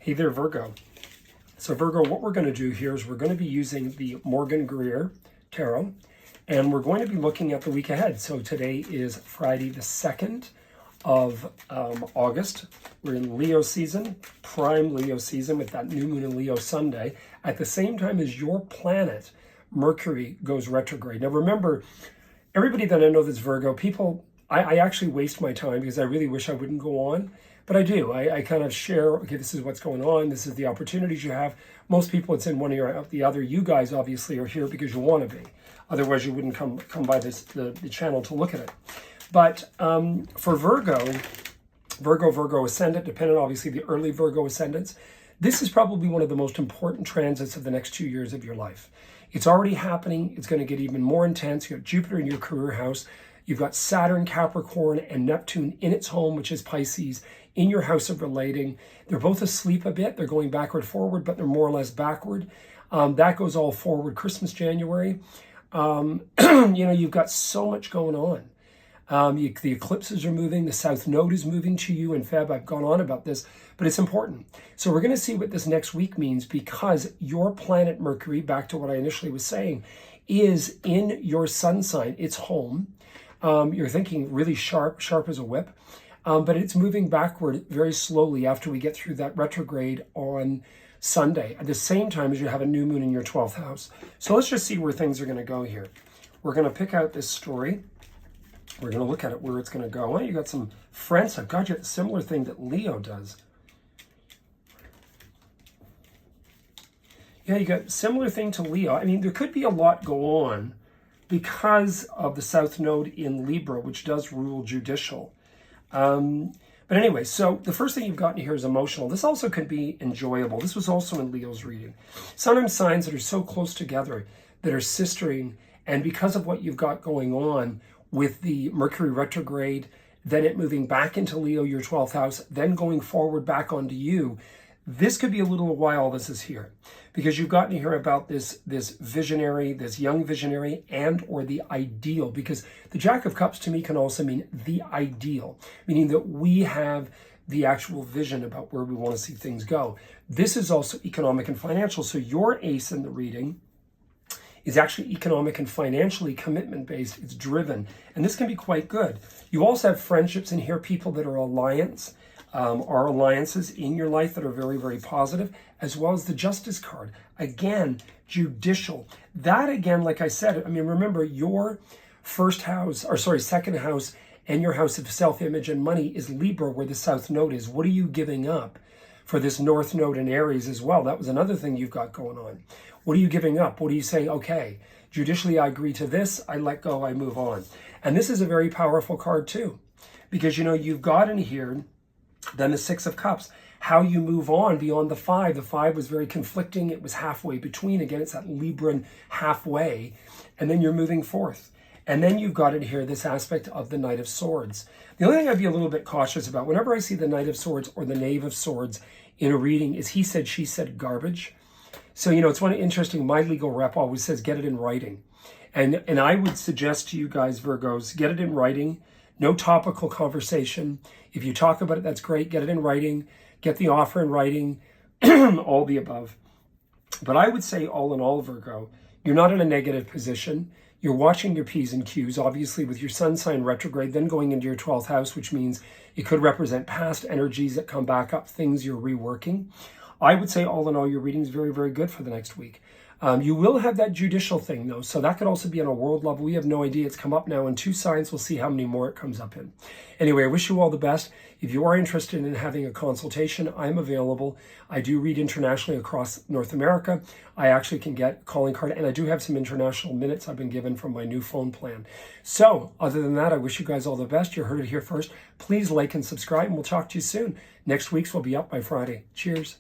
Hey there, Virgo. So Virgo, what we're going to do here is we're going to be using the Morgan Greer Tarot, and we're going to be looking at the week ahead. So today is Friday the 2nd of August. We're in Leo season, prime Leo season with that new moon in Leo Sunday, at the same time as your planet, Mercury, goes retrograde. Now remember, everybody that I know that's Virgo, people, I actually waste my time because I really wish I wouldn't go on. But I do. I kind of share, okay, this is what's going on. This is the opportunities you have. Most people, it's in one ear out the other. You guys obviously are here because you want to be. Otherwise, you wouldn't come by the channel to look at it. But for Virgo ascendant, dependent obviously the early Virgo ascendants, this is probably one of the most important transits of the next 2 years of your life. It's already happening. It's going to get even more intense. You have Jupiter in your career house. You've got Saturn, Capricorn, and Neptune in its home, which is Pisces, in your house of relating. They're both asleep a bit. They're going backward, forward, but they're more or less backward. That goes all forward. Christmas, January. You've got so much going on. The eclipses are moving. The South Node is moving to you in Feb. I've gone on about this, but it's important. So we're going to see what this next week means because your planet Mercury, back to what I initially was saying, is in your sun sign. It's home. You're thinking really sharp as a whip. But it's moving backward very slowly after we get through that retrograde on Sunday, at the same time as you have a new moon in your 12th house. So let's just see where things are going to go here. We're going to pick out this story. We're going to look at it, where it's going to go. Oh, you got some friends. I've got you a similar thing that Leo does. Yeah, you got similar thing to Leo. I mean, there could be a lot go on because of the South Node in Libra, which does rule judicial. But anyway, so the first thing you've gotten here is emotional. This also could be enjoyable. This was also in Leo's reading. Sometimes signs that are so close together, that are sistering, and because of what you've got going on with the Mercury retrograde, then it moving back into Leo, your 12th house, then going forward back onto you, this could be a little while this is here. Because you've gotten to hear about this visionary, this young visionary, and or the ideal. Because the Jack of Cups to me can also mean the ideal, meaning that we have the actual vision about where we want to see things go. This is also economic and financial. So your ace in the reading is actually economic and financially commitment-based. It's driven. And this can be quite good. You also have friendships in here, people that are alliances in your life that are very, very positive, as well as the Justice card. Again, judicial. That again, like I said, I mean, remember your second house and your house of self-image and money is Libra, where the South Node is. What are you giving up for this North Node in Aries as well? That was another thing you've got going on. What are you giving up? What are you saying? Okay, judicially, I agree to this. I let go. I move on. And this is a very powerful card too, because, you've got in here then the Six of Cups, how you move on beyond the 5. The 5 was very conflicting. It was halfway between. Again, it's that Libran halfway. And then you're moving forth. And then you've got in here this aspect of the Knight of Swords. The only thing I'd be a little bit cautious about, whenever I see the Knight of Swords or the Knave of Swords in a reading, is he said, she said garbage. So, it's one interesting, my legal rep always says, get it in writing. And I would suggest to you guys, Virgos, get it in writing. No topical conversation. If you talk about it, that's great. Get it in writing. Get the offer in writing. All the above. But I would say all in all, Virgo, you're not in a negative position. You're watching your P's and Q's, obviously with your sun sign retrograde, then going into your 12th house, which means it could represent past energies that come back up, things you're reworking. I would say all in all, your reading is very, very good for the next week. You will have that judicial thing, though, so that could also be on a world level. We have no idea. It's come up now in 2 signs. We'll see how many more it comes up in. Anyway, I wish you all the best. If you are interested in having a consultation, I'm available. I do read internationally across North America. I actually can get a calling card, and I do have some international minutes I've been given from my new phone plan. So, other than that, I wish you guys all the best. You heard it here first. Please like and subscribe, and we'll talk to you soon. Next week's will be up by Friday. Cheers.